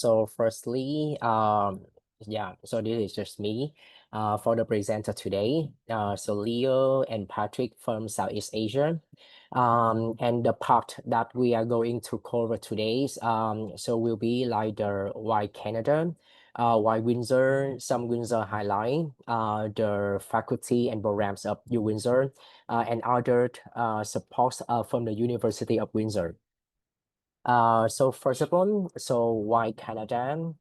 So firstly, so this is just me for the presenter today. So Leo and Patrick from Southeast Asia. And the part that we are going to cover today so will be like the why Canada, why Windsor, some Windsor highlight, the faculty and programs of U Windsor, and other supports from the University of Windsor. So first of all, so why Canada?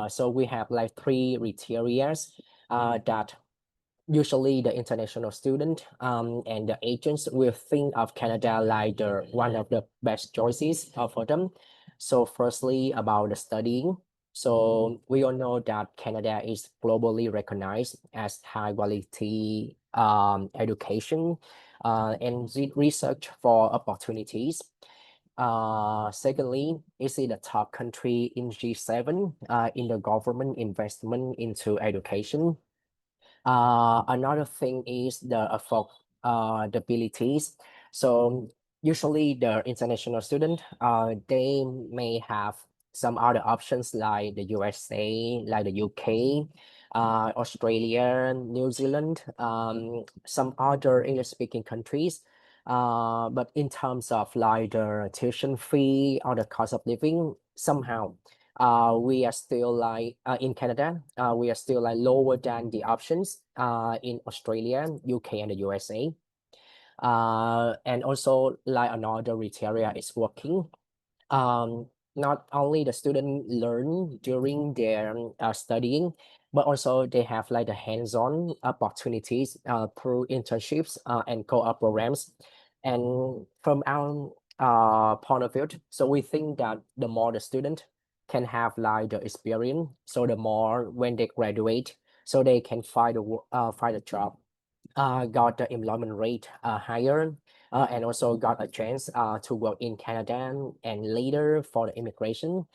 So we have like three criteria that usually the international student and the agents will think of Canada like the one of the best choices for them. So firstly, about the studying. So we all know that Canada is globally recognized as high quality education and research for opportunities. Secondly, is it the top country in G7 in the government investment into education? Another thing is the affordabilities. So usually the international student, they may have some other options like the USA, like the UK, Australia, New Zealand, some other English-speaking countries. But in terms of like the tuition fee or the cost of living, somehow we are still like in Canada, we are still like lower than the options in Australia, UK, and the USA. And also like another criteria is working. Um, Not only the student learn during their studying, but also they have like the hands-on opportunities through internships and co-op programs. And from our point of view, so we think that the more the student can have like the experience, so the more when they graduate, so they can find a job, got the employment rate higher, and also got a chance to work in Canada and later for the immigration.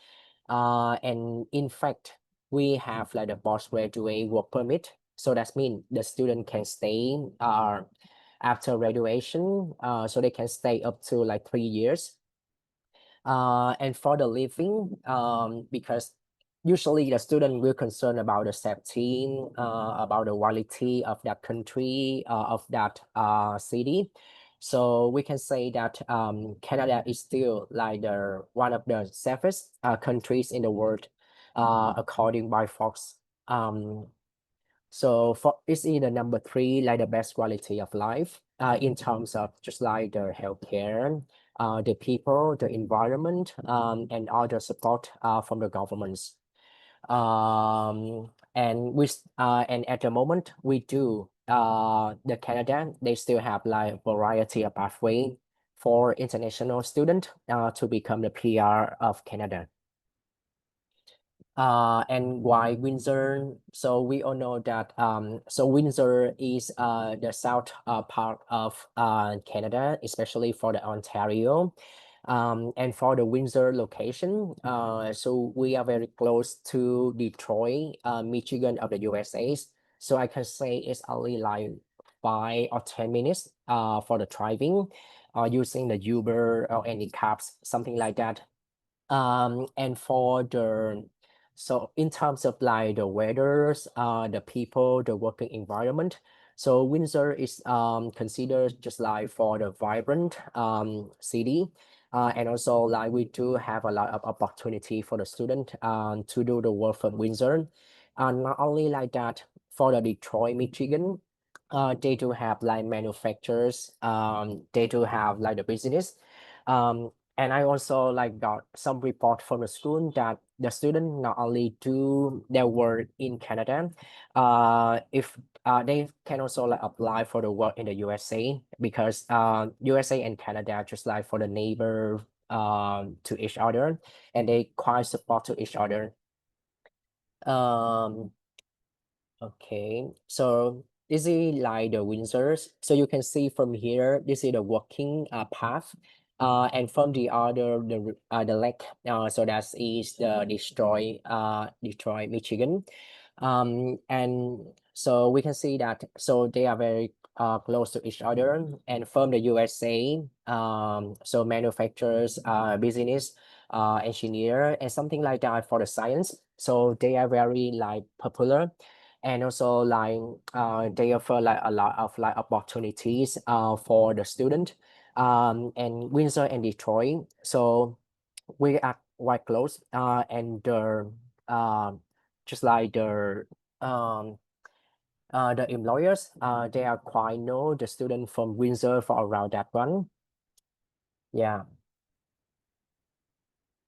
And in fact, we have like the postgraduate work permit. So that means the student can stay after graduation, so they can stay up to like 3 years. And for the living, because usually the student will concern about the safety, about the quality of that country, of that city. So we can say that Canada is still like the one of the safest countries in the world, according by Fox. So for is the number three, like the best quality of life, in terms of just like the healthcare, the people, the environment, and other support from the governments. And at the moment we do the Canada, they still have like variety of pathway for international student to become the PR of Canada. And why Windsor? So we all know that so Windsor is the south part of Canada, especially for the Ontario. And for the Windsor location, so we are very close to Detroit, Michigan of the USA. So I can say it's only like 5 or 10 minutes for the driving, using the Uber or any cabs, something like that. And for the so in terms of like the weathers, the people, the working environment, so Windsor is considered just like for the vibrant city. And also like we do have a lot of opportunity for the student to do the work from Windsor. And not only like that, for the Detroit, Michigan, they do have like manufacturers, they do have like the business. And I also like got some report from the school that the student not only do their work in Canada, if they can also like apply for the work in the USA, because USA and Canada are just like for the neighbor to each other, and they quite support to each other. Um, Okay, so this is like the Windsors. So you can see from here, this is the walking path. And from the other, the lake, so that is the Detroit, Michigan. And so we can see that, so they are very close to each other. And from the USA, so manufacturers, business, engineer, and something like that for the science. So they are very like popular, and also like they offer like a lot of like opportunities for the student and Windsor and Detroit. So we are quite close and uh, just like um the employers they are quite know the student from Windsor for around that one. Yeah.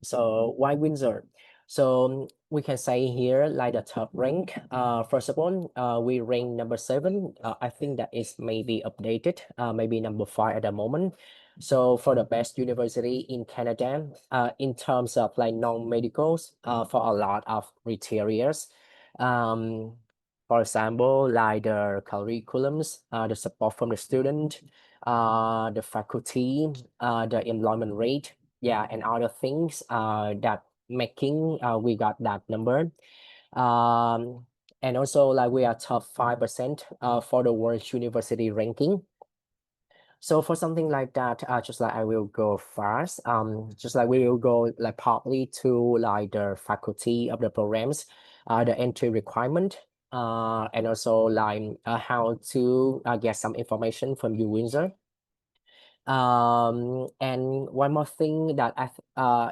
So why Windsor? So we can say here like the top rank. First of all, we rank number seven. I think that is maybe updated. Maybe number five at the moment. So for the best university in Canada, in terms of like non-medicals, for a lot of criteria. Um, for example, like the curriculums, the support from the student, the faculty, the employment rate, yeah, and other things that making we got that number. um and also like we are top 5% for the world university ranking. So for something like that, just like I will go first, just like we will go like partly to like the faculty of the programs, the entry requirement, and also like how to get some information from you, Windsor. And one more thing that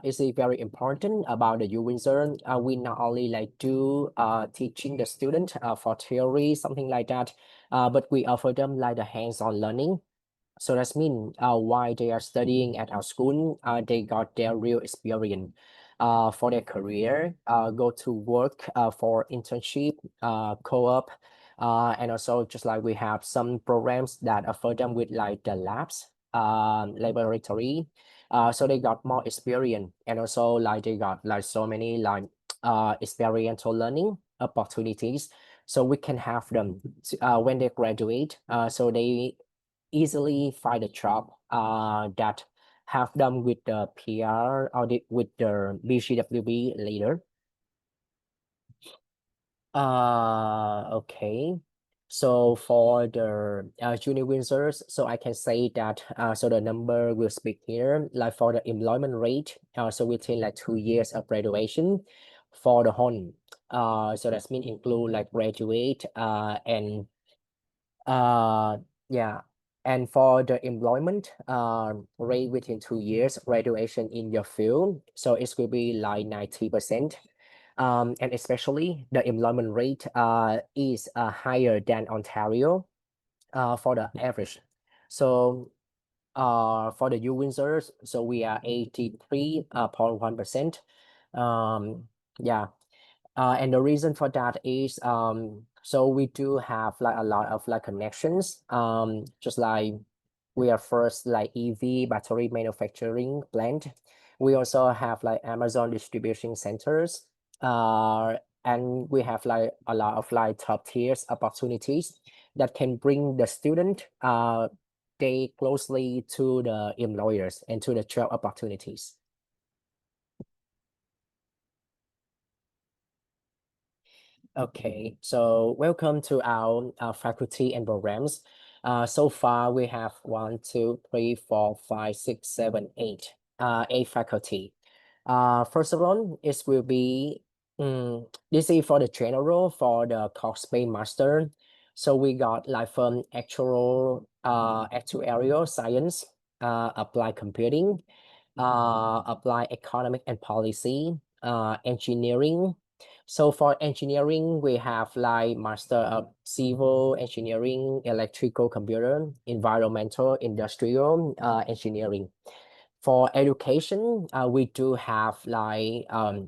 is very important about the U Windsor, we not only like do teaching the student for theory, something like that, but we offer them like the hands-on learning. So that's mean while they are studying at our school, they got their real experience for their career, go to work for internship, co-op, and also just like we have some programs that offer them with like the labs, laboratory. So they got more experience, and also like they got like so many like experiential learning opportunities. So we can have them when they graduate. So they easily find a job that have them with the PR or with the BCWB later. Okay. So for the junior Windsors, so I can say that so the number will speak here. Like for the employment rate, so within like 2 years of graduation for the whole. So that means include like graduate and Uh, yeah. And for the employment rate within 2 years graduation in your field, so it will be like 90%. And especially the employment rate is higher than Ontario for the average. So for the U Windsors, so we are 83.1%. Yeah. And the reason for that is so we do have like a lot of like connections. Just like we are first like EV battery manufacturing plant. We also have like Amazon distribution centers. And we have like a lot of like top tiers opportunities that can bring the student they closely to the employers and to the job opportunities. Okay, so welcome to our faculty and programs. So far, we have one, two, three, four, five, six, seven, eight, eight faculty. First of all, it will be this is for the general for the cosplay master. So we got like from actuarial science, applied computing, applied economic and policy, engineering. So for engineering, we have like Master of Civil Engineering, Electrical Computer, Environmental, Industrial Engineering. For education, we do have like a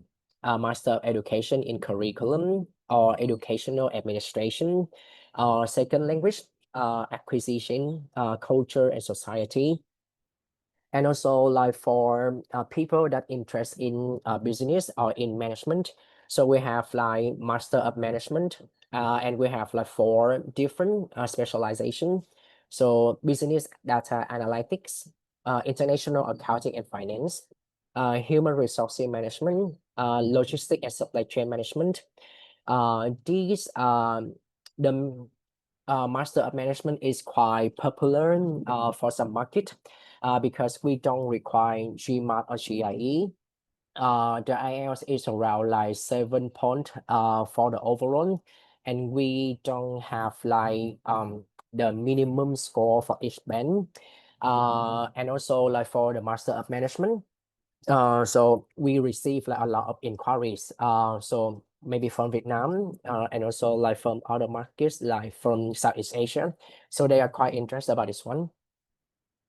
Master of Education in Curriculum or Educational Administration, Second Language Acquisition, Culture and Society, and also like for people that interest in business or in management. So we have like Master of Management, and we have like four different specialization. So business data analytics, international accounting and finance, human resources management, logistic and supply chain management. These the Master of Management is quite popular for some market because we don't require GMAT or GIE. The IELTS is around like 7 point for the overall, and we don't have like the minimum score for each band. And also like for the Master of Management, so we receive like a lot of inquiries. So maybe from Vietnam, and also like from other markets, like from Southeast Asia. So they are quite interested about this one.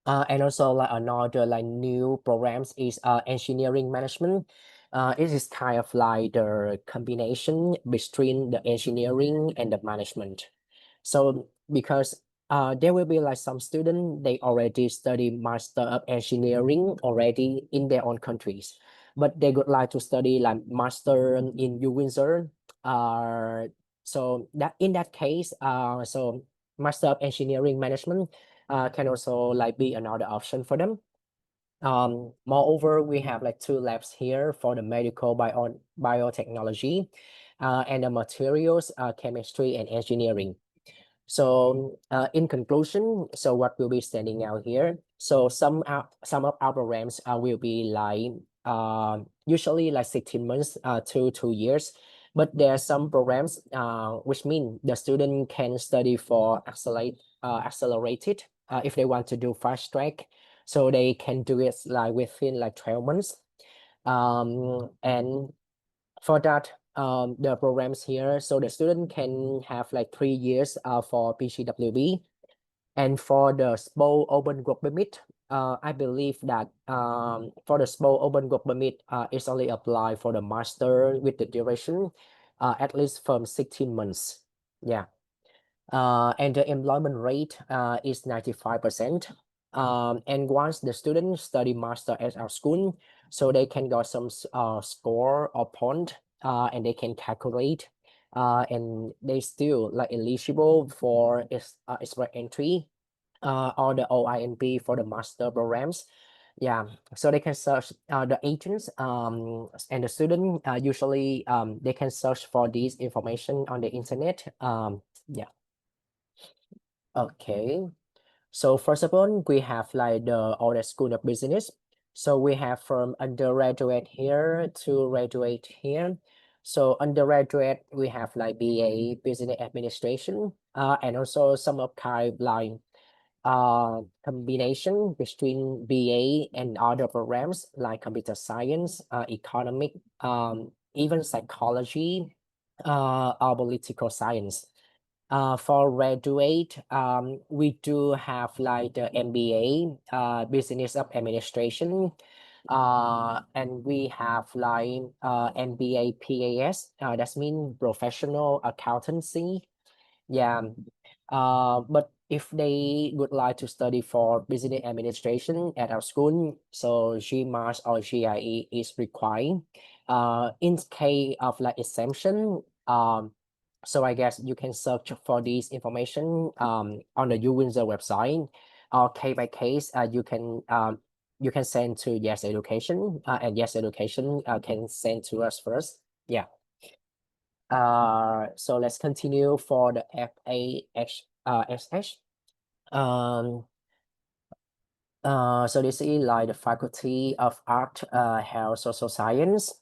And also like another like new programs is engineering management. It is kind of like the combination between the engineering and the management. So because there will be like some students they already study Master of Engineering already in their own countries, but they would like to study like Master in Windsor. Uh, so that in that case, so Master of Engineering Management can also like be another option for them. Moreover, we have like two labs here for the medical biotechnology, and the materials, chemistry and engineering. So in conclusion, so what will be standing out here? So some of our programs will be like usually like 16 months to 2 years, but there are some programs which mean the student can study for accelerated if they want to do fast track, so they can do it like within like 12 months. And for that, the programs here, so the student can have like 3 years for PGWB. And for the small open work permit, I believe that for the small open work permit, it's only apply for the master with the duration at least from 16 months. Yeah. And the employment rate is 95%. And once the students study master at our school, so they can got some score or point, and they can calculate, and they still like eligible for express entry, or the OINP for the master programs. Yeah, so they can search the agents and the student usually they can search for this information on the internet. Yeah. Okay. So first of all, we have like the Old School of Business. So we have from undergraduate here to graduate here. So undergraduate, we have like BA Business Administration, and also some of kind like combination between BA and other programs like computer science, economic, even psychology, or political science. For graduate, we do have like the MBA, Business of Administration, and we have like MBA PAS, that's mean Professional Accountancy. Yeah. But if they would like to study for business administration at our school, so GMAT or GIE is required. In case of like exemption, so I guess you can search for this information on the UWindsor website, or case by case, you can send to Yes Education, and Yes Education can send to us first. Yeah. So let's continue for the FAHSH. Um, so this is like the Faculty of Art, Health, Social Science.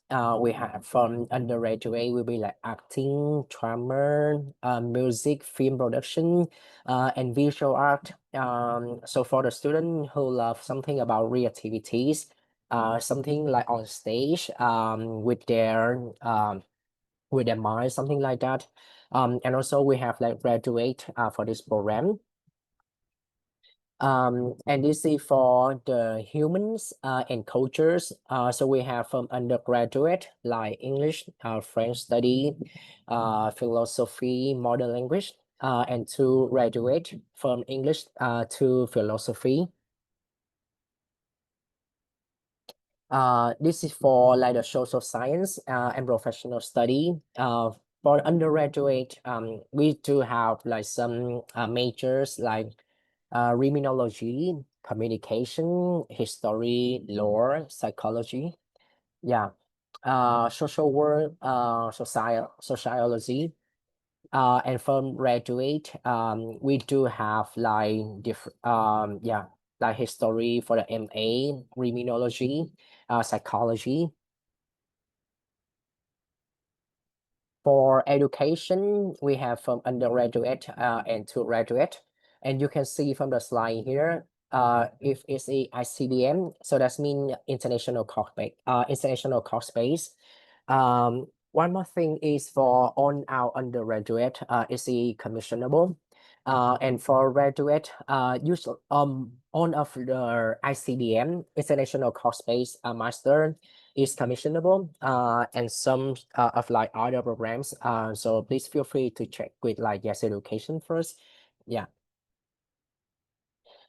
We have from undergraduate will be like acting, drama, music, film production, and visual art. So for the student who love something about real activities, something like on stage, with their mind, something like that. And also we have like graduate for this program. And this is for the humans and cultures. So we have from undergraduate like English, French study, philosophy, modern language, and to graduate from English to philosophy. This is for like the social science and professional study. For undergraduate, we do have like some majors like criminology, communication, history, law, psychology. Yeah. Social work, sociology. And from graduate, we do have like like history for the MA, criminology, psychology. For education, we have from undergraduate and to graduate. And you can see from the slide here, if it's a ICBM, so that's mean international course base. One more thing is for on our undergraduate, is a commissionable. And for graduate, usually on of the ICBM, international course base master is commissionable, and some of like other programs. So please feel free to check with like Yes Education first. Yeah.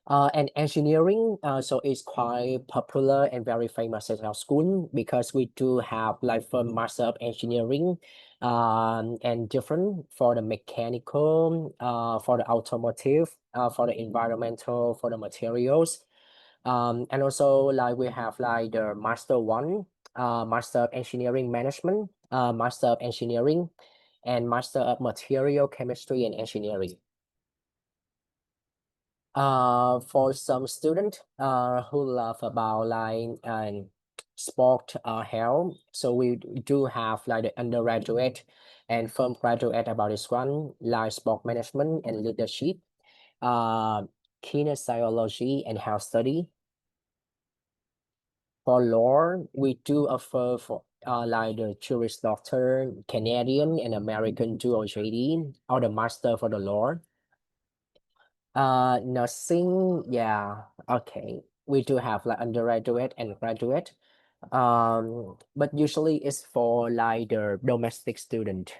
And engineering, so it's quite popular and very famous at our school because we do have like from Master of Engineering, and different for the mechanical, for the automotive, for the environmental, for the materials. And also like we have like the Master 1, Master of Engineering Management, Master of Engineering, and Master of Material Chemistry and Engineering. For some student who love about like sport health, so we do have like the undergraduate and from graduate about this one, like sport management and leadership, uh kinesiology and health study. For law, we do offer for like the Juris Doctor, Canadian and American dual JD, or the master for the law. Nursing, yeah, okay. We do have like undergraduate and graduate. But usually it's for like the domestic student.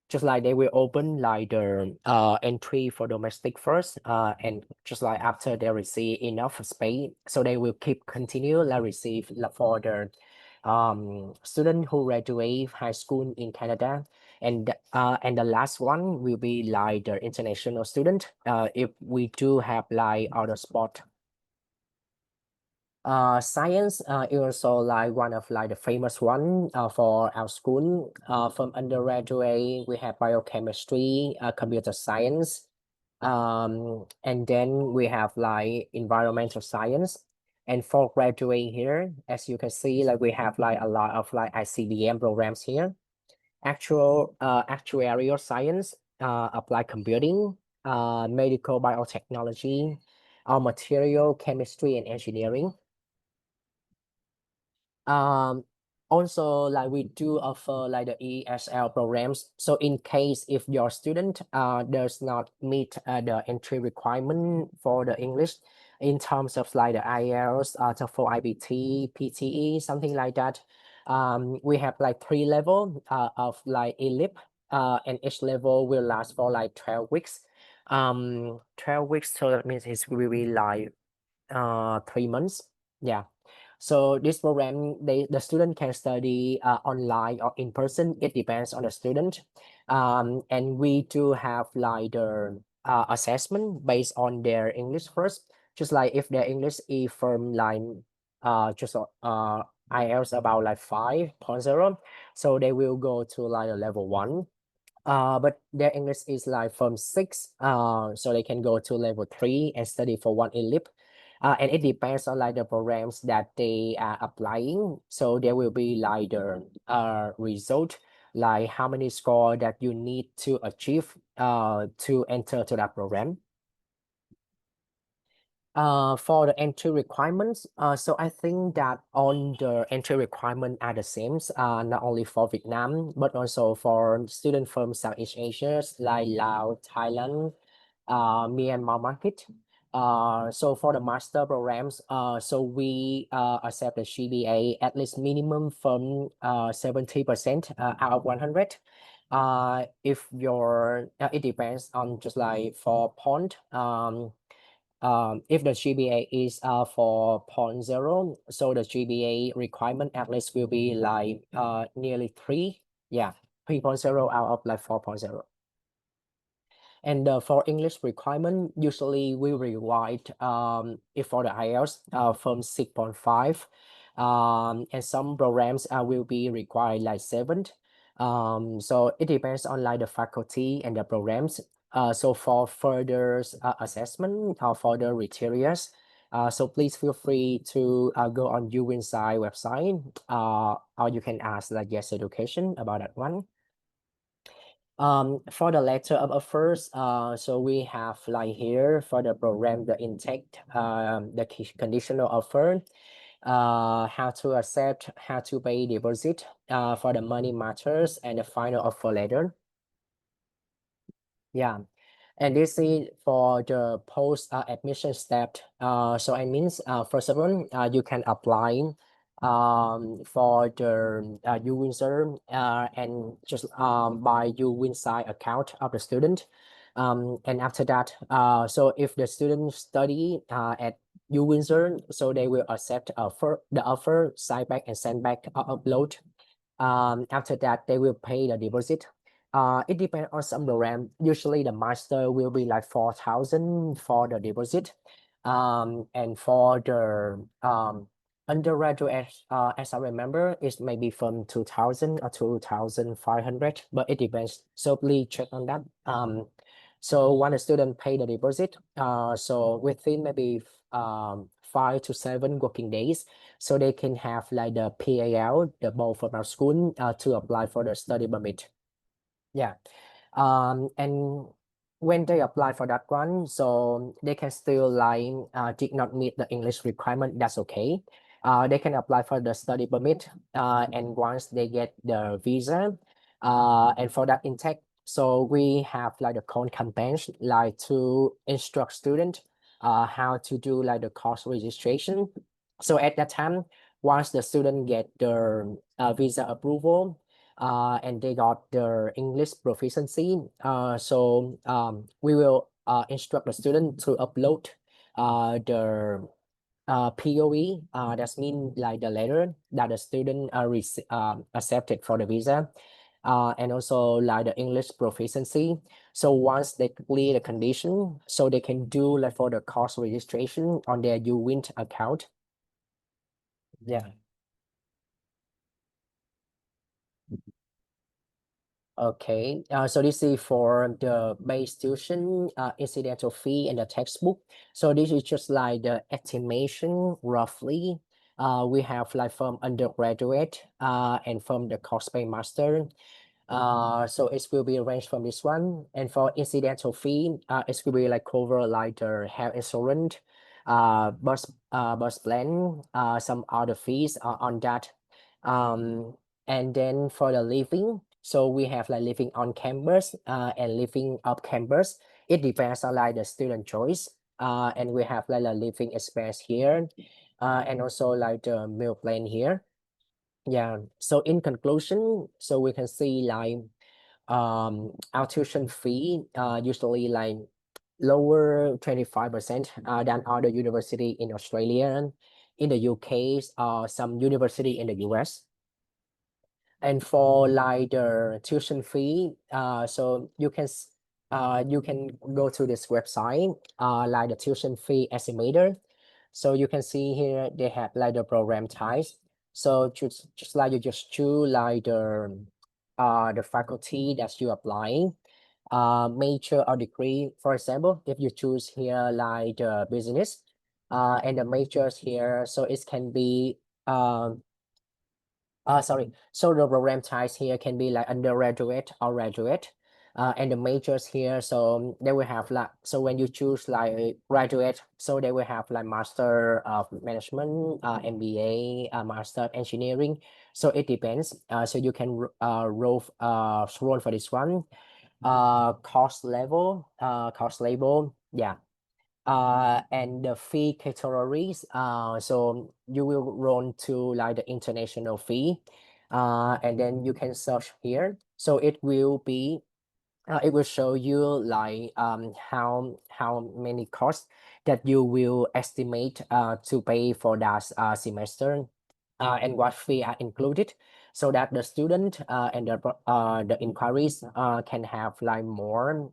Just like they will open like the entry for domestic first, and just like after they receive enough space, so they will keep continue like receive like, for the student who graduate high school in Canada. And the last one will be like the international student, if we do have like other spot. Science is also like one of like the famous one for our school. From undergraduate, we have biochemistry, computer science, and then we have like environmental science. And for graduate here, as you can see, like we have like a lot of like ICBM programs here. Actuarial science, applied computing, medical biotechnology, material chemistry and engineering. Um, Also, like we do offer like the ESL programs. So in case if your student does not meet the entry requirement for the English in terms of like the IELTS, TOEFL, IBT, PTE, something like that, we have like 3 level of like ELIP, and each level will last for like 12 weeks. 12 weeks, so that means it's really like 3 months. Yeah. So this program, the student can study online or in person. It depends on the student. And we do have like the assessment based on their English first. Just like if their English is from like just IELTS about like 5.0, so they will go to like a level 1. But their English is like from 6, so they can go to level 3 and study for one ELIP. And it depends on like the programs that they are applying. So there will be like the result, like how many score that you need to achieve to enter to that program. For the entry requirements, so I think that all the entry requirement are the same, not only for Vietnam, but also for students from Southeast Asia, like Laos, Thailand, Myanmar market. So for the master programs, so we accept the GPA at least minimum from 70% out of 100. If your it depends on just like for point. If the GPA is 4.0, so the GPA requirement at least will be like nearly 3. Yeah, 3.0 out of like 4.0. And for English requirement, usually we rewrite if for the IELTS from 6.5. And some programs will be required like 7. So it depends on like the faculty and the programs. So for further assessment or further criteria, so please feel free to go on Windsor website, or you can ask like Yes Education about that one. For the letter of offers, so we have like here for the program, the intake, the conditional offer, how to accept, how to pay deposit, for the money matters, and the final offer letter. Yeah. And this is for the post admission step. So it means first of all, you can apply for the Windsor and just by Windsor account of the student. And after that, so if the student study at Windsor, so they will accept the offer, side back and send back upload. After that, they will pay the deposit. It depends on some program. Usually, the master will be like 4,000 for the deposit. And for the undergraduate, as I remember, it's maybe from 2,000 or 2,500, but it depends. So please check on that. So when a student pay the deposit, so within maybe 5 to 7 working days, so they can have like the PAL, the ball from our school, to apply for the study permit. Yeah. And when they apply for that one, so they can still like did not meet the English requirement, that's okay. They can apply for the study permit, and once they get the visa, and for that intake, so we have like the code campaigns like to instruct student how to do like the course registration. So at that time, once the student get their visa approval, and they got their English proficiency. So we will instruct the student to upload their POE. That means like the letter that the student accepted for the visa. And also like the English proficiency. So once they clear the condition, so they can do like for the course registration on their UWint account. Yeah. Okay, so this is for the base tuition, incidental fee, and the textbook. So this is just like the estimation roughly. We have like from undergraduate and from the course pay master. So it will be arranged from this one. And for incidental fee, it will be like cover like the health insurance, bus plan, some other fees on that. And then for the living, so we have like living on campus and living off campus. It depends on like the student choice. And we have like a living expense here, and also like the meal plan here. Yeah. So in conclusion, so we can see like our tuition fee usually like lower 25% than other university in Australia, in the UK, some university in the US. And for like the tuition fee, so you can go to this website, like the tuition fee estimator. So you can see here they have like the program types. So just like you just choose like the faculty that you applying, major or degree. For example, if you choose here like the business, and the majors here, so it can be sorry. So the program types here can be like undergraduate or graduate. And the majors here, so they will have like, so when you choose like graduate, so they will have like Master of Management, MBA, Master of Engineering. So it depends. So you can roll for this one. Cost label, yeah. And the fee categories, so you will run to like the international fee, and then you can search here, so it will show you like how many costs that you will estimate to pay for that semester, and what fee are included, so that the student and the inquiries can have like more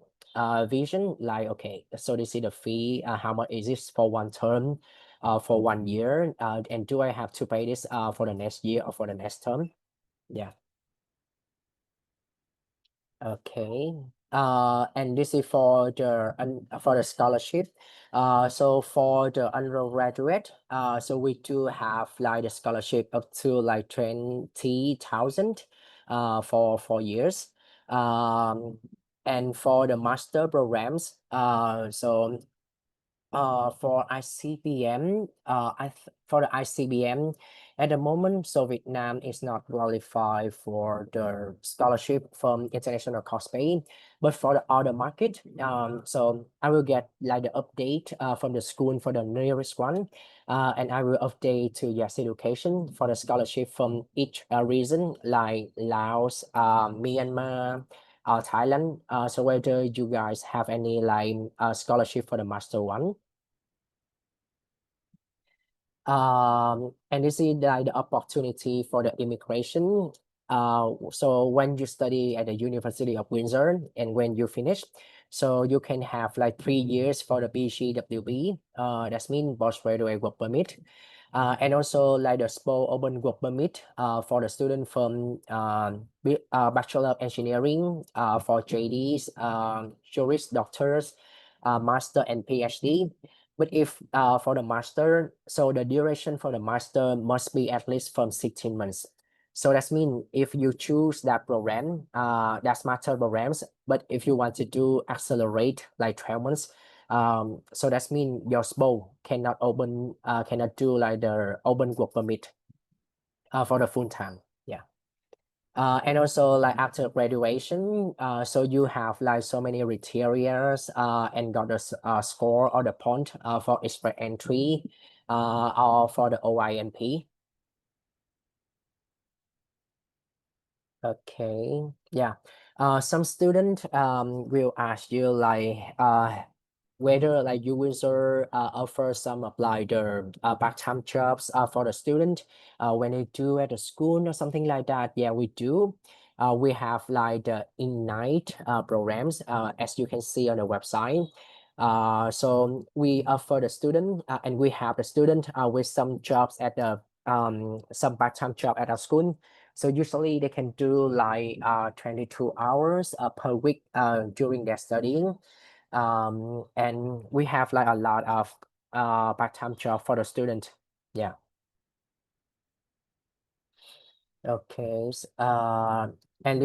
vision, like okay, so this is the fee, how much is this for one term, for 1 year, and do I have to pay this for the next year or for the next term? Yeah. Okay. And this is for the scholarship. So for the undergraduate, so we do have like the scholarship up to like 20,000, for 4 years. Um, and for the master programs, for ICBM, for the ICBM, at the moment, so Vietnam is not qualified for the scholarship from international course pay, but for the other market, so I will get like the update from the school for the nearest one, and I will update to Yes Education for the scholarship from each region like Laos, Myanmar, Thailand. So whether you guys have any like scholarship for the master one. And this is like the opportunity for the immigration. So when you study at the University of Windsor and when you finish, so you can have like 3 years for the BGWP. That means postgraduate work permit. And also like the small open work permit for the student from Bachelor of Engineering for JDs, jurists, doctors, master and PhD. But if for the master, so the duration for the master must be at least from 16 months. So that means if you choose that program, that's master programs. But if you want to do accelerate like 12 months, so that means your spouse cannot do like the open work permit for the full time. Yeah. And also like after graduation, so you have like so many criteria and got the score or the point for express entry or for the OINP. Okay, yeah. Some student will ask you like whether like you will offer some of like the part-time jobs for the student when they do at the school or something like that. Yeah, we do. We have like the Ignite programs as you can see on the website. So we offer the student and we have the student with some jobs at the some part-time job at our school. So usually they can do like 22 hours per week during their studying. And we have like a lot of part-time job for the student. Yeah. Okay. And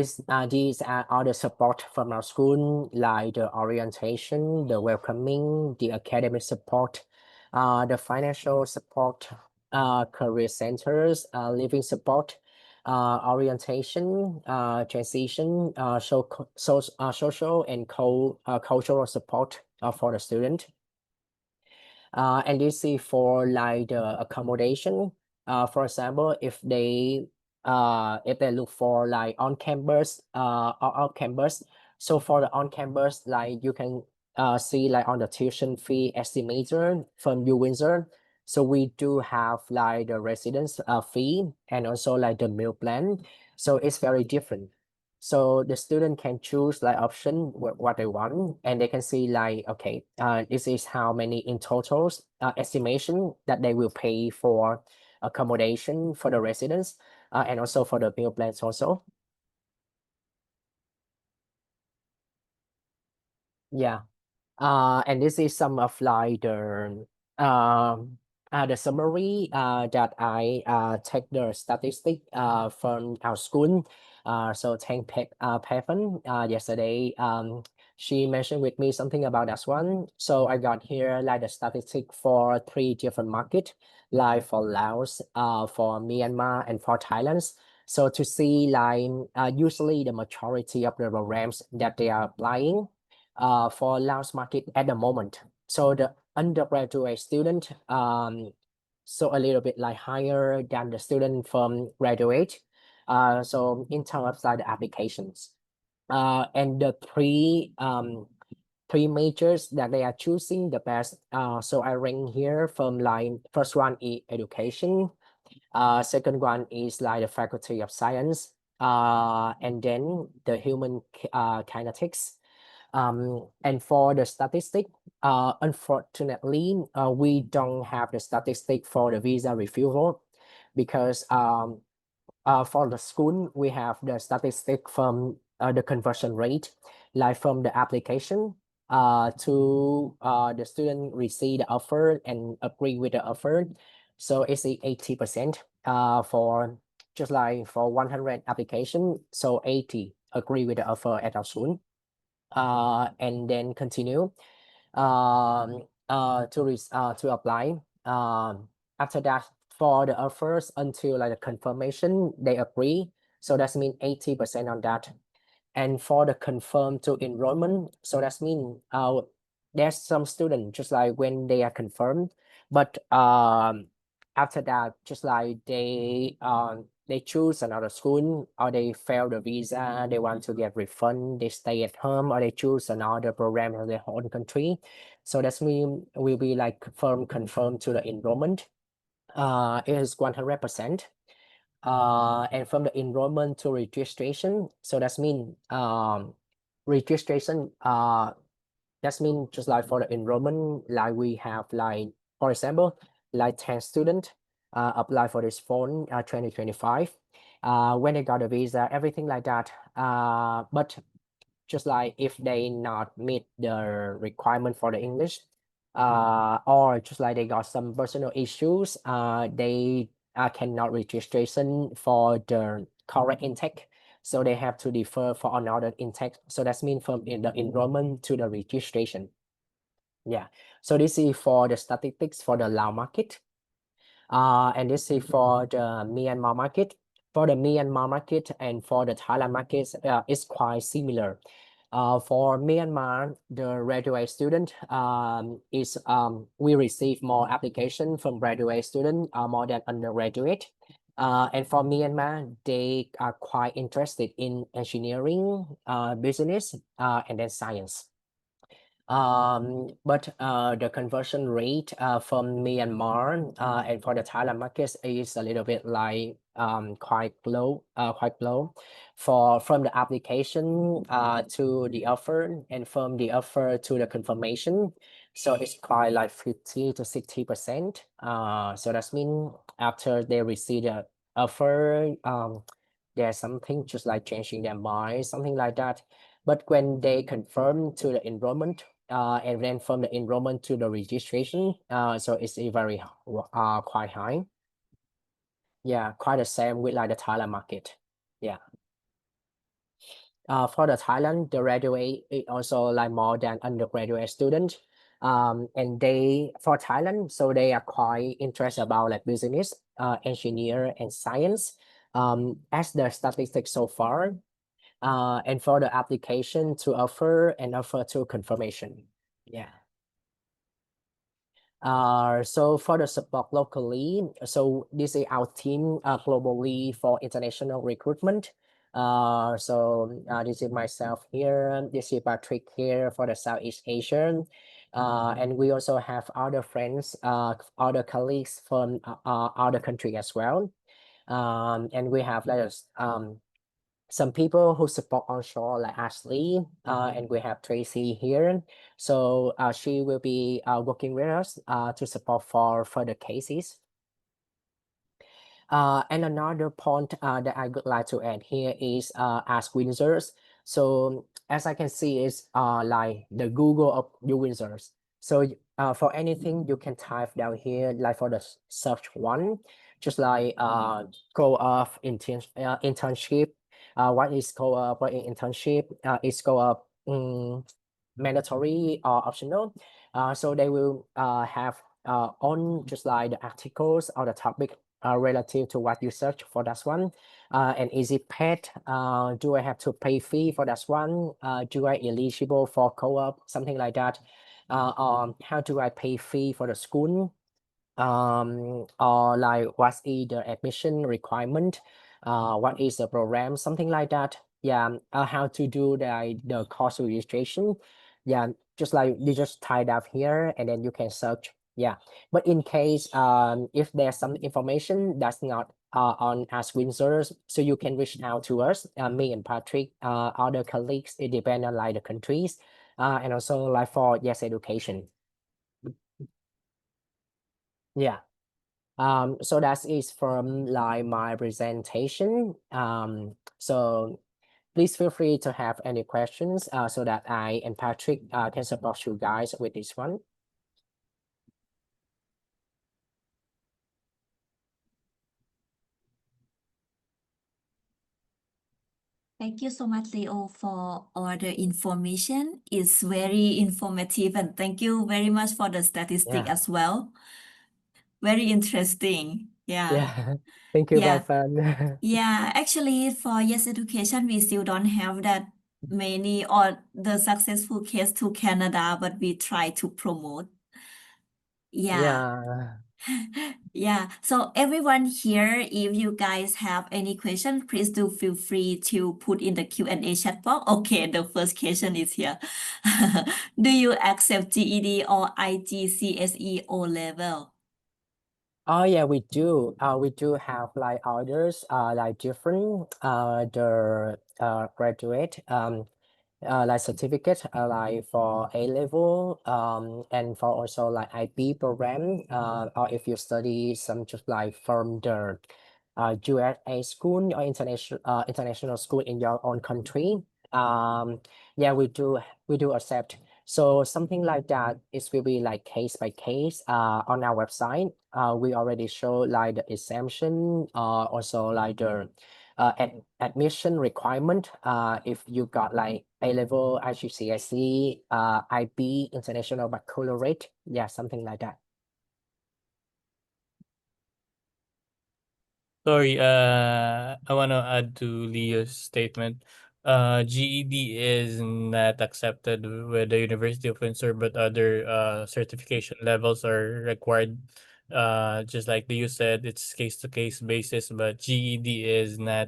these are all the support from our school, like the orientation, the welcoming, the academic support, the financial support, career centers, living support, orientation, transition, social and cultural support for the student. And this is for like the accommodation. For example, if they look for like on campus or off campus. So for the on campus, like you can see like on the tuition fee estimator from U Windsor. So we do have like the residence fee and also like the meal plan. So it's very different. So the student can choose like option what they want, and they can see like, okay, this is how many in totals estimation that they will pay for accommodation for the residents, and also for the meal plans also. Yeah. And this is some of like the summary that I take the statistic from our school. So thank Pevan yesterday. She mentioned with me something about that one. So I got here like the statistic for 3 different market, like for Laos, for Myanmar, and for Thailand. So to see like usually the majority of the programs that they are applying for Laos market at the moment. So the undergraduate student, so a little bit like higher than the student from graduate. So in terms of like the applications, and the three majors that they are choosing the best. So I rank here from like first one is education, second one is like the faculty of science, and then the human kinetics. And for the statistic, unfortunately, we don't have the statistic for the visa refusal because for the school, we have the statistic from the conversion rate, like from the application to the student receive the offer and agree with the offer. So it's 80% for just like for 100 application, so 80 agree with the offer at our soon, and then continue to apply. After that, for the offers until like the confirmation, they agree. So that's mean 80% on that. And for the confirm to enrollment, so that's mean there's some student just like when they are confirmed, but after that, just like they choose another school, or they fail the visa, they want to get refund, they stay at home, or they choose another program in their own country. So that's mean will be like firm confirmed to the enrollment. It is 100%. And from the enrollment to registration, so that's mean registration that's mean just like for the enrollment, like we have like, for example, like 10 student apply for this phone 2025 when they got a visa, everything like that, but just like if they not meet the requirement for the English, or just like they got some personal issues, they cannot registration for the correct intake, so they have to defer for another intake. So that's mean from in the enrollment to the registration. Yeah. So this is for the statistics for the Lao market. And this is for the Myanmar market. For the Myanmar market and for the Thailand market, it's quite similar. For Myanmar, the graduate student is we receive more application from graduate student more than undergraduate. And for Myanmar, they are quite interested in engineering, business, and then science. But the conversion rate from Myanmar and for the Thailand markets is a little bit like quite low, quite low. For from the application to the offer, and from the offer to the confirmation, so it's quite like 50 to 60%. So that's mean after they receive the offer, there's something just like changing their mind, something like that. But when they confirm to the enrollment, and then from the enrollment to the registration, so it's a very quite high. Yeah, quite the same with like the Thailand market. Yeah. For the Thailand, the graduate is also like more than undergraduate student. And they for Thailand, so they are quite interested about like business, engineer, and science. As the statistics so far, and for the application to offer and offer to confirmation. Yeah. So for the support locally, so this is our team globally for international recruitment. This is myself here. This is Patrick here for the Southeast Asian. And we also have other friends, other colleagues from other country as well. And we have like some people who support onshore like Ashley, and we have Tracy here. So she will be working with us to support for further cases. And another point that I would like to add here is as Windsors. So as I can see is like the Google of your Windsors. So for anything you can type down here, like for the search one, just like co-op internship. What is co-op? What is internship? Is co-op mandatory or optional? So they will have on just like the articles or the topic relative to what you search for that one. And is it paid? Do I have to pay fee for that one? Do I eligible for co-op? Something like that. How do I pay fee for the school? Or like what's the admission requirement? What is the program? Something like that. Yeah. How to do the course registration? Yeah. Just like you just type up here and then you can search. Yeah. But in case if there's some information that's not on Ask Windsor, so you can reach out to us, me and Patrick, other colleagues. It depends on like the countries, and also like for yes education. Yeah. So that is from like my presentation. So please feel free to have any questions so that I and Patrick can support you guys with this one. Thank you so much, Leo, for all the information. It's very informative, and thank you very much for the statistic Yeah. as well. Very interesting. Yeah. Yeah. Thank you, Yeah. Fan. Yeah. Actually, for Yes Education, we still don't have that many or the successful case to Canada, but we try to promote. Yeah. Yeah. Yeah. So everyone here, if you guys have any question, please do feel free to put in the Q&A chat box. Okay, the first question is here. Do you accept GED or IGCSE O level? Oh yeah, we do. We do have like others, like different the graduate like certificate like for A level and for also like IB program or if you study some just like from the USA school or international school in your own country. Yeah, we do accept. So something like that, it will be like case by case. On our website, we already show like the exemption, also like the admission requirement. If you got like A level, IGCSE, IB, International Baccalaureate, yeah, something like that. Sorry, I want to add to Leo's statement. GED is not accepted with the University of Windsor, but other certification levels are required. Just like Leo said, it's case to case basis, but GED is not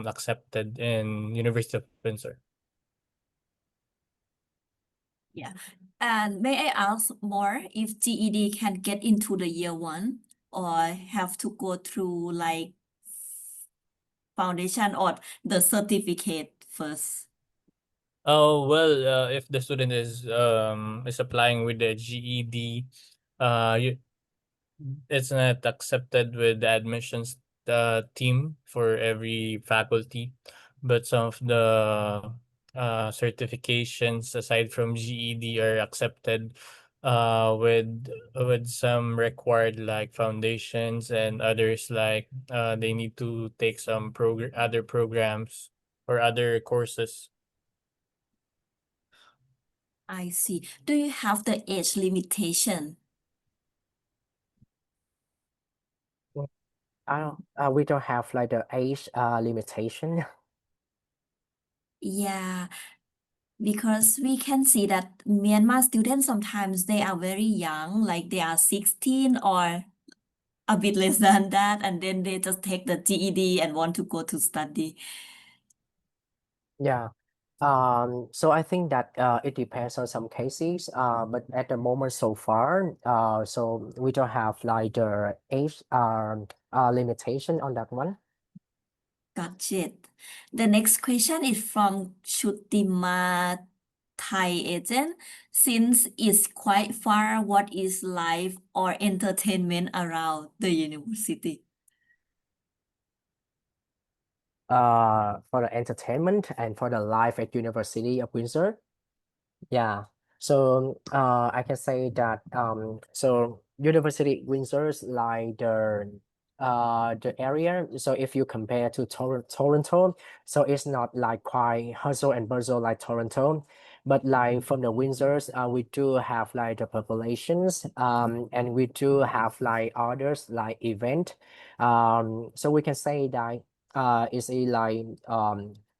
accepted in University of Windsor. Yeah. And may I ask more if GED can get into the year one or have to go through like foundation or the certificate first? Oh well, if the student is applying with the GED, you it's not accepted with the admissions team for every faculty, but some of the certifications aside from GED are accepted with some required like foundations and others like they need to take some other programs or other courses. I see. Do you have the age limitation? I don't, we don't have like the age limitation. Yeah, because we can see that Myanmar students sometimes they are very young, like they are 16 or a bit less than that, and then they just take the GED and want to go to study. Yeah. So I think that it depends on some cases. But at the moment so far, so we don't have like the age limitation on that one. Got it. The next question is from Chutima Thai agent. Since it's quite far, what is life or entertainment around the university? For the entertainment and for the life at University of Windsor. Yeah. So I can say that so University Windsor's like the area. So if you compare to Toronto, so it's not like quite hustle and bustle like Toronto, but like from the Windsors, we do have like the populations, and we do have like others like event. So we can say that it's a like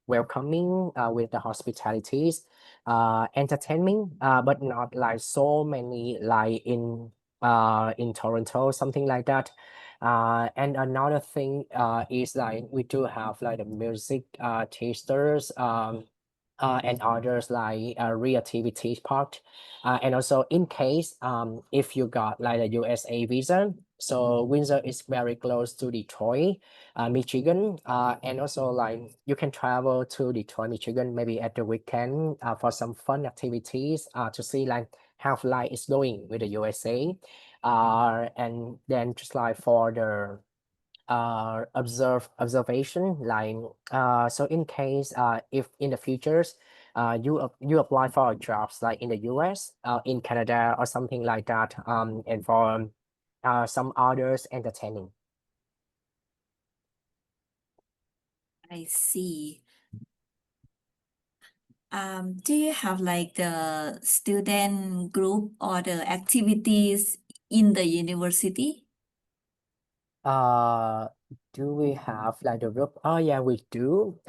welcoming with the hospitalities entertaining, but not like so many like in Toronto, something like that. And another thing is like we do have like the music tasters and others like reactivity part. And also in case if you got like a USA visa, so Windsor is very close to Detroit, Michigan, and also like you can travel to Detroit, Michigan, maybe at the weekend for some fun activities to see like how life is going with the USA, and then just like for the observation like so in case if in the futures you apply for jobs like in the US in Canada or something like that and for some others entertaining. I see. Do you have like the student group or the activities in the university? Uh, do we have like the group? Oh yeah, we do.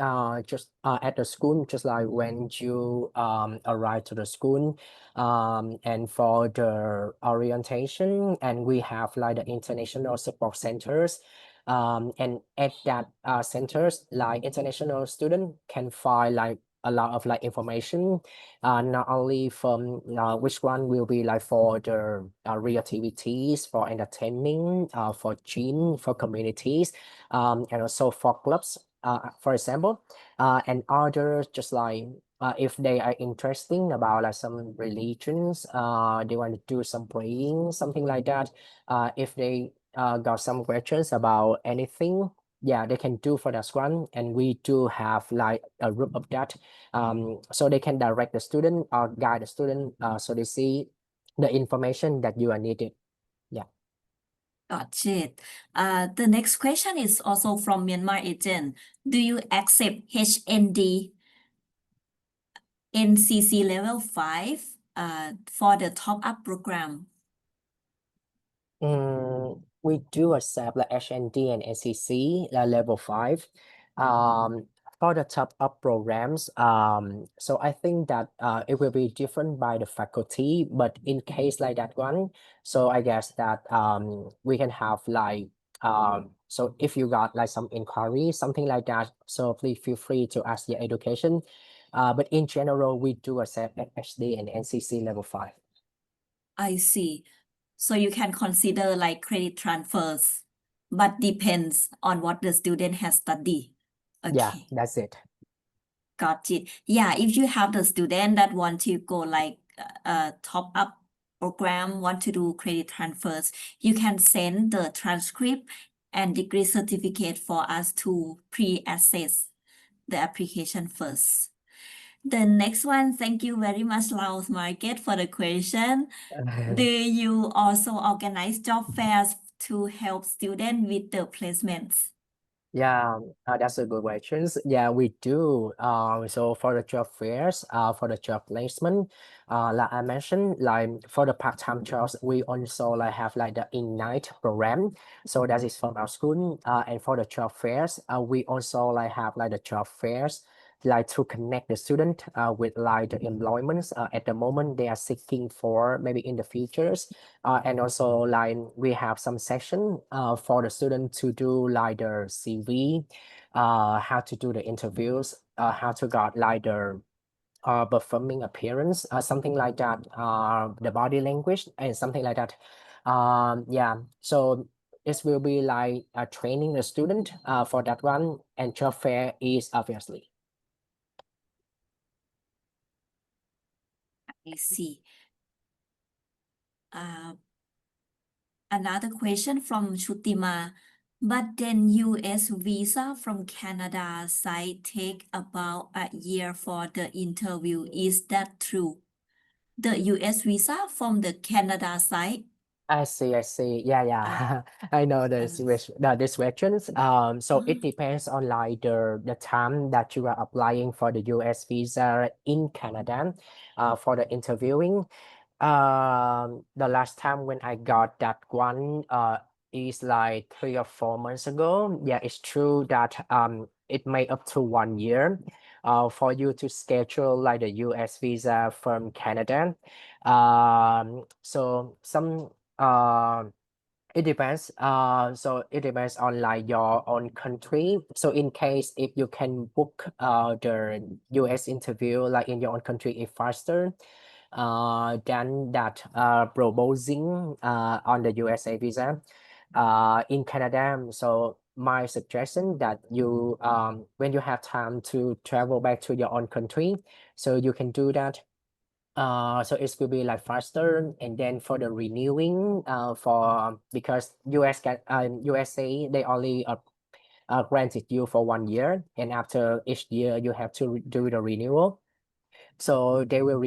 Just at the school, just like when you arrive to the school, and for the orientation, and we have like the international support centers. And at that centers, like international student can find like a lot of like information, not only from which one will be like for the real activities, for entertainment, for gym, for communities, and also for clubs, for example, and others just like if they are interesting about like some religions, they want to do some praying, something like that. If they got some questions about anything, yeah, they can do for that one, and we do have like a group of that, so they can direct the student or guide the student, so they see the information that you are needed. Yeah. Got it. The next question is also from Myanmar agent. Do you accept HND NCC level 5 for the top-up program? We do accept like HND and NCC level 5 um, for the top up programs. So I think that it will be different by the faculty, but in case like that one, so I guess that we can have like so if you got like some inquiry, something like that, so please feel free to ask your education. But in general, we do accept HD and NCC level 5. I see. So you can consider like credit transfers, but depends on what the student has studied. Yeah, Okay, that's it. got it. Yeah, if you have the student that want to go like top up program, want to do credit transfers, you can send the transcript and degree certificate for us to pre-assess the application first. The next one, thank you very much, Laos Market, for the question. Do you also organize job fairs to help students with the placements? Yeah, that's a good question. Yeah, we do. So for the job fairs, for the job placement, like I mentioned, like for the part-time jobs, we also like have like the Ignite program. So that is from our school. And for the job fairs, we also like have like the job fairs, like to connect the student with like the employments at the moment they are seeking for maybe in the futures. And also like we have some section for the student to do like their CV, how to do the interviews, how to got like their performing appearance, something like that, the body language and something like that. Yeah, so this will be like training the student for that one, and job fair is obviously. I see. Uh, Another question from Shutima. But then US visa from Canada side take about a year for the interview. Is that true? The US visa from the Canada side? I see, I see. Yeah, Uh, yeah. I know uh, these questions. So it depends on like the time that you are applying for the US visa in Canada, for the interviewing. The last time when I got that one, is like 3 or 4 months ago. Yeah, it's true that it may up to 1 year, for you to schedule like the US visa from Canada. So some it depends. So it depends on like your own country. So in case if you can book the US interview like in your own country if faster, than that proposing on the USA visa in Canada. So my suggestion that you when you have time to travel back to your own country, so you can do that. So it will be like faster, and then for the renewing, for because USA they only granted you for 1 year, and after each year you have to do the renewal. So they will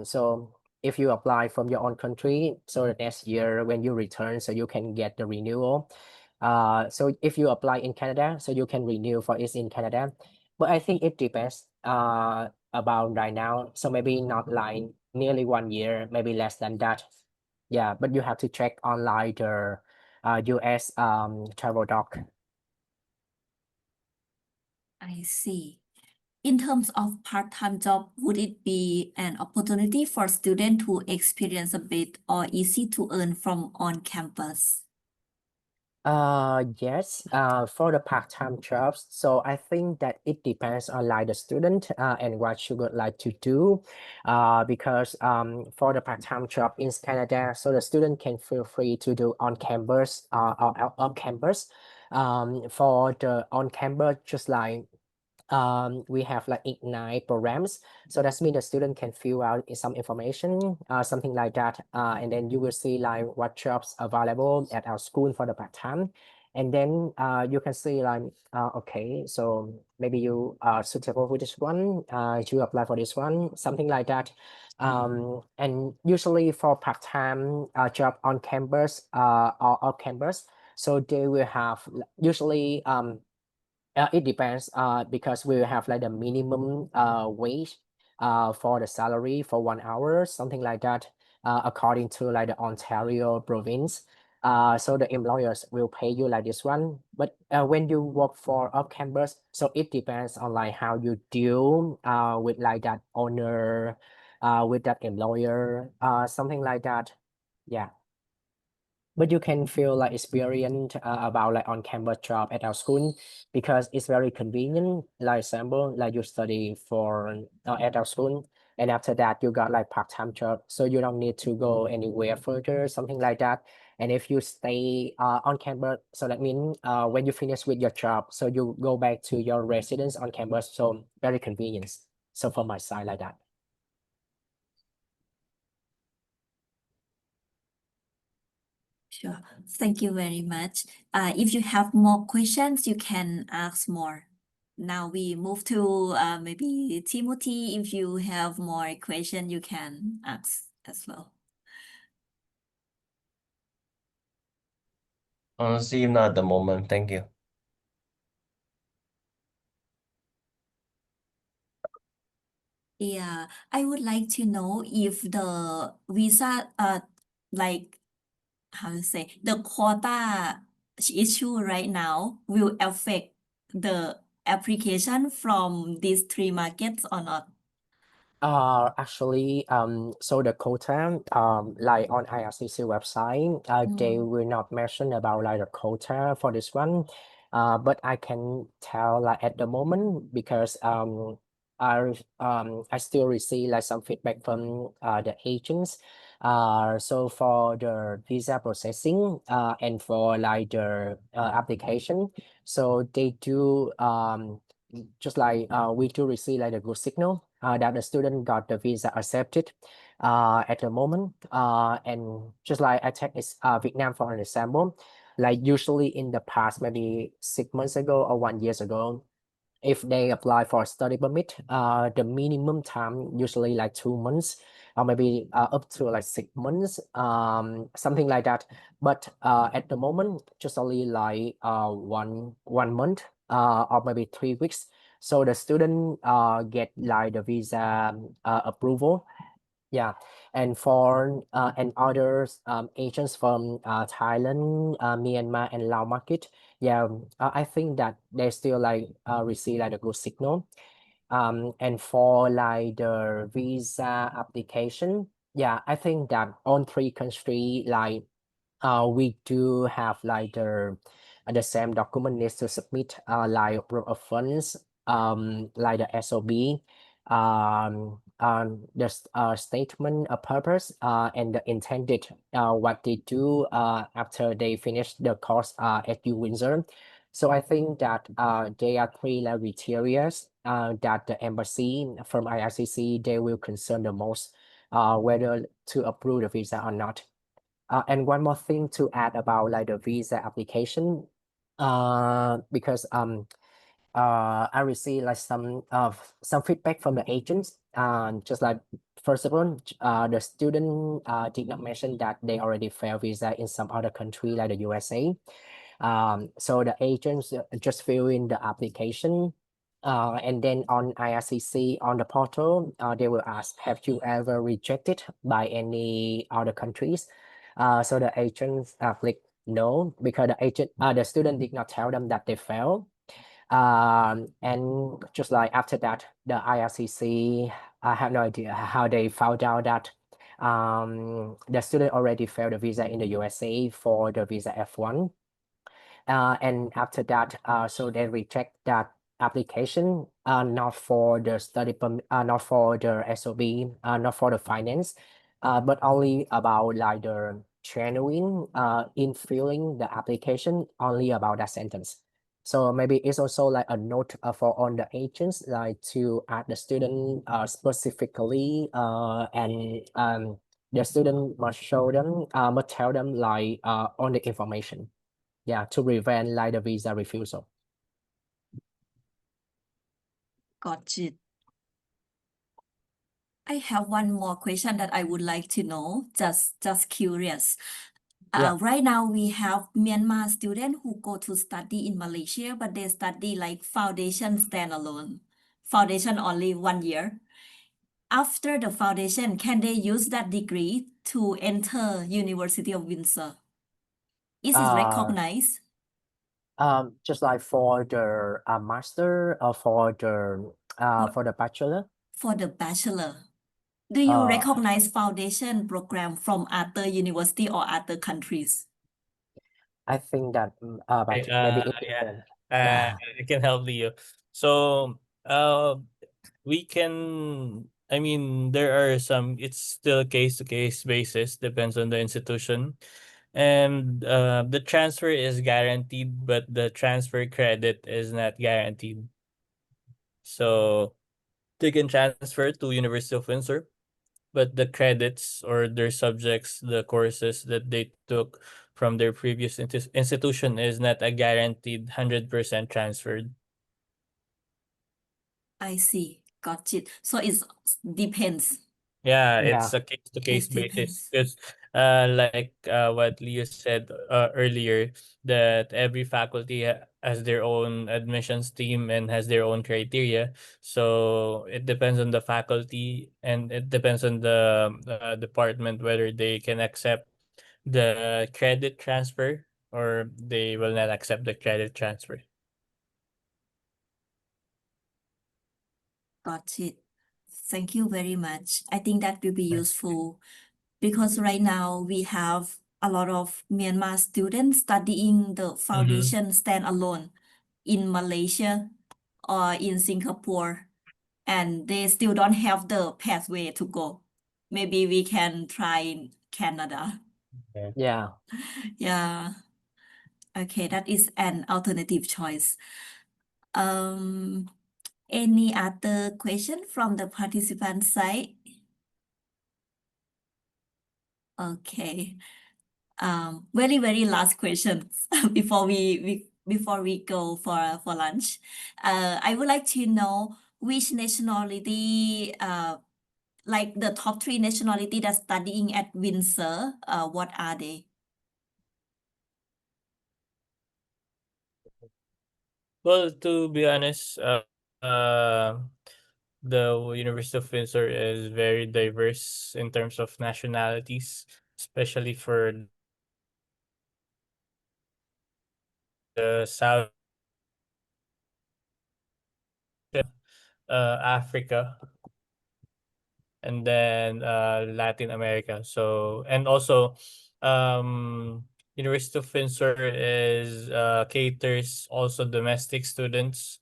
so if you apply from your own country, so the next year when you return, so you can get the renewal. So if you apply in Canada, so you can renew for it in Canada. But I think it depends. about right now. So maybe not like nearly 1 year, maybe less than that. Yeah, but you have to check online the US travel doc. I see. In terms of part-time job, would it be an opportunity for students to experience a bit or easy to earn from on campus? Yes, for the part-time jobs, so I think that it depends on like the student and what you would like to do. Because for the part-time job in Canada, so the student can feel free to do on campus or out of campus. For the on campus, just like we have like Ignite programs. So that's mean the student can fill out some information, something like that. And then you will see like what jobs available at our school for the part-time. And then you can see like, okay, so maybe you are suitable for this one, you apply for this one, something like that. And usually for part-time job on campus or off campus, so they will have usually it depends because we will have like the minimum wage for the salary for 1 hour, something like that, according to like the Ontario province. So the employers will pay you like this one. But when you work for off campus, so it depends on like how you deal with like that owner, with that employer, something like that. Yeah. But you can feel like experienced about like on campus job at our school because it's very convenient. Like example, like you study for at our school, and after that you got like part-time job, so you don't need to go anywhere further, something like that. And if you stay on campus, so that means when you finish with your job, so you go back to your residence on campus. So very convenient. So from my side like that. Sure. Thank you very much. If you have more questions, you can ask more. Now we move to maybe Timothy. If you have more question, you can ask as well. Honestly, not at the moment. Thank you. Yeah, I would like to know if the visa, like how to say, the quota issue right now will affect the application from these three markets or not? Actually, so the quota, like on IRCC website, they Mm. will not mention about like the quota for this one. But I can tell like at the moment because I still receive like some feedback from the agents. So for the visa processing, and for like the application, so they do just like we do receive like a good signal that the student got the visa accepted at the moment. And just like I take Vietnam for an example, like usually in the past, maybe 6 months ago or 1 year ago, if they apply for a study permit, the minimum time usually like 2 months or maybe up to like 6 months, something like that. But at the moment, just only like one month or maybe 3 weeks. So the student get like the visa approval. Yeah, and for and others agents from Thailand, Myanmar, and Lao market, yeah, I think that they still like receive like a good signal. And for like the visa application, yeah, I think that on three country like we do have like the same document needs to submit like proof of funds, like the SOB, the statement of purpose, and the intended what they do after they finish the course at U Windsor. So I think that there are three like criteria that the embassy from IRCC they will concern the most, whether to approve the visa or not. And one more thing to add about like the visa application, because I received like some feedback from the agents. Just like first of all, the student did not mention that they already failed visa in some other country like the USA. So the agents just fill in the application. And then on IRCC on the portal, they will ask, have you ever rejected by any other countries? So the agents click no, because the student did not tell them that they failed. And just like after that, the IRCC, I have no idea how they found out that the student already failed the visa in the USA for the visa F1. And after that, so they reject that application, not for the not for the SOB, not for the finance, but only about like the genuine in filling the application, only about that sentence. So maybe it's also like a note for all the agents, like to add the student specifically, and the student must show them, must tell them like all the information. Yeah, to prevent like the visa refusal. Got it. I have one more question that I would like to know, just curious. Yeah. Right now we have Myanmar students who go to study in Malaysia, but they study like foundation standalone, foundation only 1 year. After the foundation, can they use that degree to enter University of Windsor? Is it Uh, recognized just like for the master or for, for the bachelor. for the bachelor? Do you Uh, recognize foundation program from other university or other countries? I think that Okay, but maybe it yeah, depends. uh, Yeah. I can help you. So, we can, I mean, there are some, it's still case to case basis, depends on the institution. And the transfer is guaranteed, but the transfer credit is not guaranteed. So they can transfer to University of Windsor, but the credits or their subjects, the courses that they took from their previous institution is not a guaranteed 100% transferred. I see. Got it. So it depends. Yeah, it's Yeah. a case to It case basis depends. because like what Leo said earlier, that every faculty has their own admissions team and has their own criteria. So it depends on the faculty and it depends on the department whether they can accept the credit transfer or they will not accept the credit transfer. Got it. Thank you very much. I think that will be useful because right now we have a lot of Myanmar students studying the Mm-hmm. foundation standalone in Malaysia or in Singapore, and they still don't have the pathway to go. Maybe we can try in Canada. Yeah. Yeah. Okay, that is an alternative choice. Any other question from the participant side? Okay. Very last question before we go for lunch. I would like to know which nationality, like the top 3 nationality that's studying at Windsor, what are they? Well, to be honest, uh, the University of Windsor is very diverse in terms of nationalities, especially for the South Africa and then Latin America. So and also University of Windsor is caters also domestic students.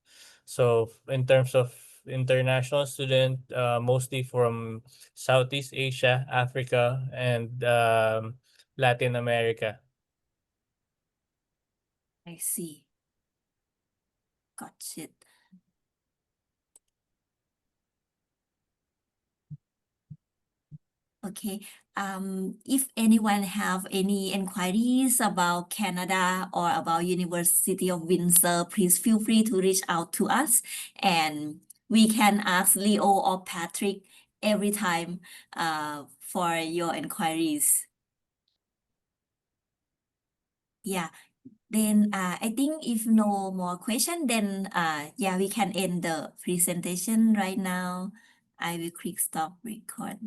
So in terms of international student, mostly from Southeast Asia, Africa, and Latin America. I see. Got it. Okay. If anyone have any inquiries about Canada or about University of Windsor, please feel free to reach out to us, and we can ask Leo or Patrick every time for your inquiries. Yeah. Then I think if no more question, then yeah, we can end the presentation right now. I will click stop recording.